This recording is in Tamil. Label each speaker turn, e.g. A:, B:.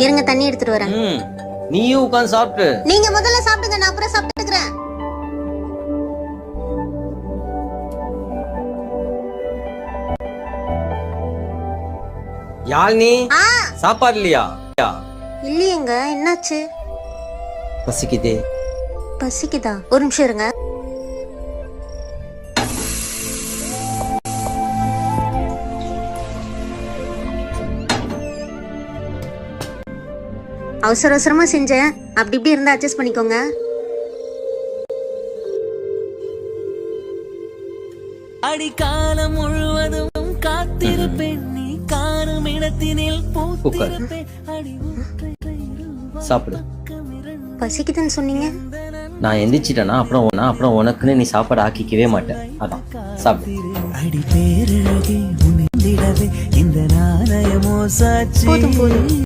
A: இருங்க தண்ணி எடுத்துட்டு வரேன்.
B: நீயும் உட்கார்ந்து சாப்பிட்டு.
A: நீங்க முதல்ல சாப்பிடுங்க, நான் அப்புறம் சாப்பிட்டுக்கிறேன்.
B: யாழ்னி சாப்பாடு இல்லையா?
A: இல்லையேங்க, என்னாச்சு?
B: பசிக்குதே.
A: பசிக்குதா? ஒரு நிமிஷம் இருங்க. அவசர அவசரமா செஞ்சேன், அப்படி இப்படி இருந்தா அட்ஜஸ்ட் பண்ணிக்கோங்க.
C: அடிக்காலம் முழுவதும் காத்திருப்பேன், நீ காணும் இடத்தினில் பூத்திருப்பேன்.
B: சாப்பிடு.
A: பசிக்குதுன்னு சொன்னீங்க.
B: நான் எந்திரிச்சிட்டேன்னா அப்புறம் உனக்குன்னு நீ சாப்பாடு ஆக்கிக்கவே மாட்டேன். அதான் சாப்பிடு.
C: அடி பேரழகே உன்னிடவே இந்த நாணயமோ சாட்சி.
A: போதும் போதும்.